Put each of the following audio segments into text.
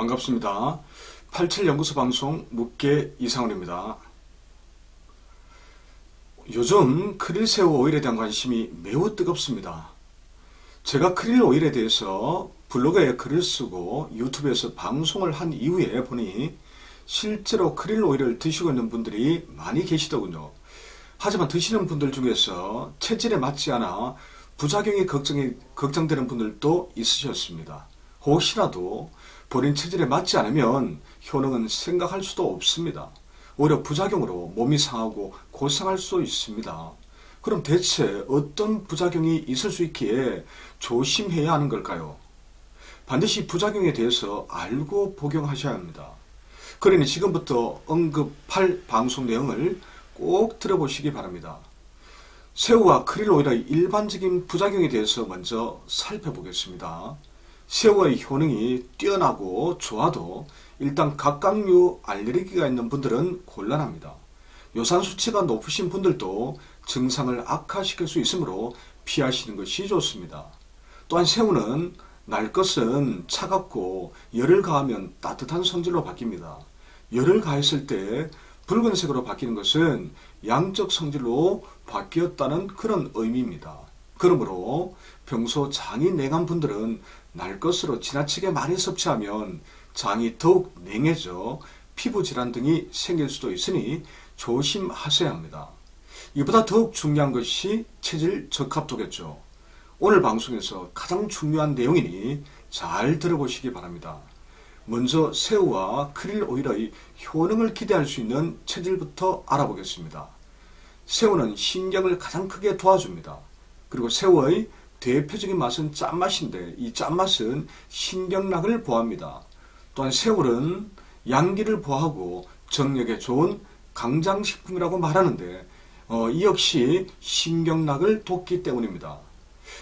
반갑습니다. 87연구소 방송 묵계 이상훈입니다. 요즘 크릴새우 오일에 대한 관심이 매우 뜨겁습니다. 제가 크릴 오일에 대해서 블로그에 글을 쓰고 유튜브에서 방송을 한 이후에 보니 실제로 크릴 오일을 드시고 있는 분들이 많이 계시더군요. 하지만 드시는 분들 중에서 체질에 맞지 않아 부작용이 걱정되는 분들도 있으셨습니다. 혹시라도 본인 체질에 맞지 않으면 효능은 생각할 수도 없습니다. 오히려 부작용으로 몸이 상하고 고생할 수도 있습니다. 그럼 대체 어떤 부작용이 있을 수 있기에 조심해야 하는 걸까요? 반드시 부작용에 대해서 알고 복용하셔야 합니다. 그러니 지금부터 언급할 방송 내용을 꼭 들어보시기 바랍니다. 새우와 크릴 오일의 일반적인 부작용에 대해서 먼저 살펴보겠습니다. 새우의 효능이 뛰어나고 좋아도 일단 각각류 알레르기가 있는 분들은 곤란합니다. 요산 수치가 높으신 분들도 증상을 악화시킬 수 있으므로 피하시는 것이 좋습니다. 또한 새우는 날 것은 차갑고 열을 가하면 따뜻한 성질로 바뀝니다. 열을 가했을 때 붉은색으로 바뀌는 것은 양적 성질로 바뀌었다는 그런 의미입니다. 그러므로 평소 장이 냉한 분들은 날 것으로 지나치게 많이 섭취하면 장이 더욱 냉해져 피부 질환 등이 생길 수도 있으니 조심하셔야 합니다. 이보다 더욱 중요한 것이 체질 적합도겠죠. 오늘 방송에서 가장 중요한 내용이니 잘 들어보시기 바랍니다. 먼저 새우와 크릴 오일의 효능을 기대할 수 있는 체질부터 알아보겠습니다. 새우는 신경을 가장 크게 도와줍니다. 그리고 새우의 대표적인 맛은 짠맛인데 이 짠맛은 신경락을 보호합니다. 또한 새우는 양기를 보호하고 정력에 좋은 강장식품이라고 말하는데 이 역시 신경락을 돕기 때문입니다.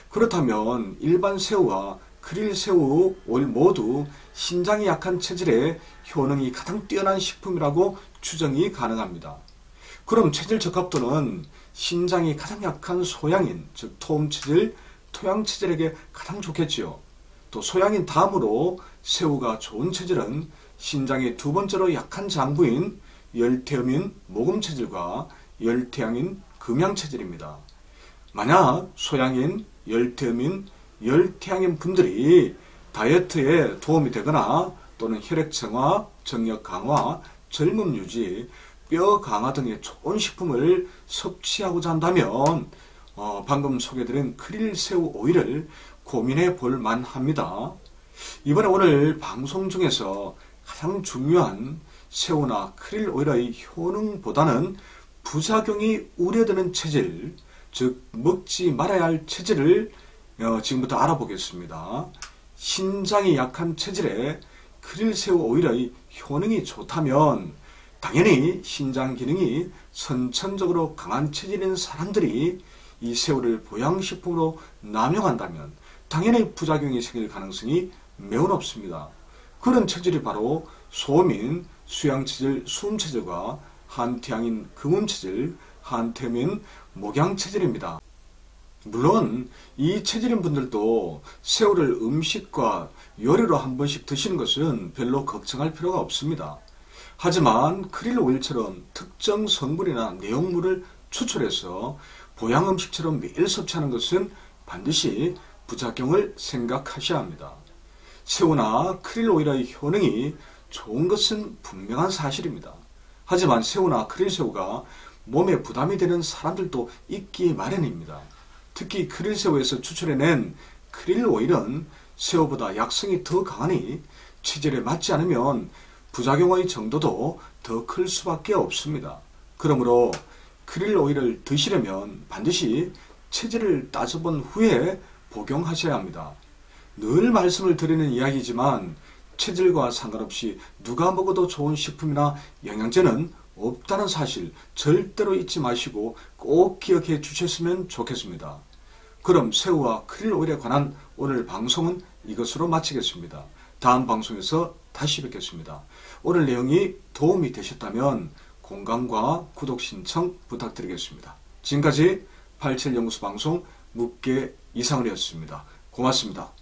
그렇다면 일반 새우와 크릴 새우 오일 모두 신장이 약한 체질에 효능이 가장 뛰어난 식품이라고 추정이 가능합니다. 그럼 체질 적합도는 신장이 가장 약한 소양인, 즉 토음체질, 토양체질에게 가장 좋겠지요. 또 소양인 다음으로 새우가 좋은 체질은 신장이 두 번째로 약한 장부인 열태음인 모금체질과 열태양인 금양체질입니다. 만약 소양인, 열태음인, 열태양인 분들이 다이어트에 도움이 되거나 또는 혈액 정화, 정력 강화, 젊음 유지, 뼈 강화 등의 좋은 식품을 섭취하고자 한다면 방금 소개해드린 크릴 새우 오일을 고민해 볼 만합니다. 이번에 오늘 방송 중에서 가장 중요한 새우나 크릴 오일의 효능보다는 부작용이 우려되는 체질, 즉 먹지 말아야 할 체질을 지금부터 알아보겠습니다. 신장이 약한 체질에 크릴 새우 오일의 효능이 좋다면 당연히 신장 기능이 선천적으로 강한 체질인 사람들이 이 새우를 보양식품으로 남용한다면 당연히 부작용이 생길 가능성이 매우 높습니다. 그런 체질이 바로 소음인 수양체질, 수음체질과 한태양인 금음체질, 한태음인 목양체질입니다. 물론 이 체질인 분들도 새우를 음식과 요리로 한 번씩 드시는 것은 별로 걱정할 필요가 없습니다. 하지만 크릴 오일처럼 특정 성분이나 내용물을 추출해서 보양 음식처럼 매일 섭취하는 것은 반드시 부작용을 생각하셔야 합니다. 새우나 크릴 오일의 효능이 좋은 것은 분명한 사실입니다. 하지만 새우나 크릴 새우가 몸에 부담이 되는 사람들도 있기 마련입니다. 특히 크릴 새우에서 추출해낸 크릴 오일은 새우보다 약성이 더 강하니 체질에 맞지 않으면 부작용의 정도도 더 클 수밖에 없습니다. 그러므로 크릴 오일을 드시려면 반드시 체질을 따져본 후에 복용하셔야 합니다. 늘 말씀을 드리는 이야기지만 체질과 상관없이 누가 먹어도 좋은 식품이나 영양제는 없다는 사실 절대로 잊지 마시고 꼭 기억해 주셨으면 좋겠습니다. 그럼 새우와 크릴 오일에 관한 오늘 방송은 이것으로 마치겠습니다. 다음 방송에서 다시 뵙겠습니다. 오늘 내용이 도움이 되셨다면 공감과 구독 신청 부탁드리겠습니다. 지금까지 87연구소 방송 묵계 이상훈이었습니다. 고맙습니다.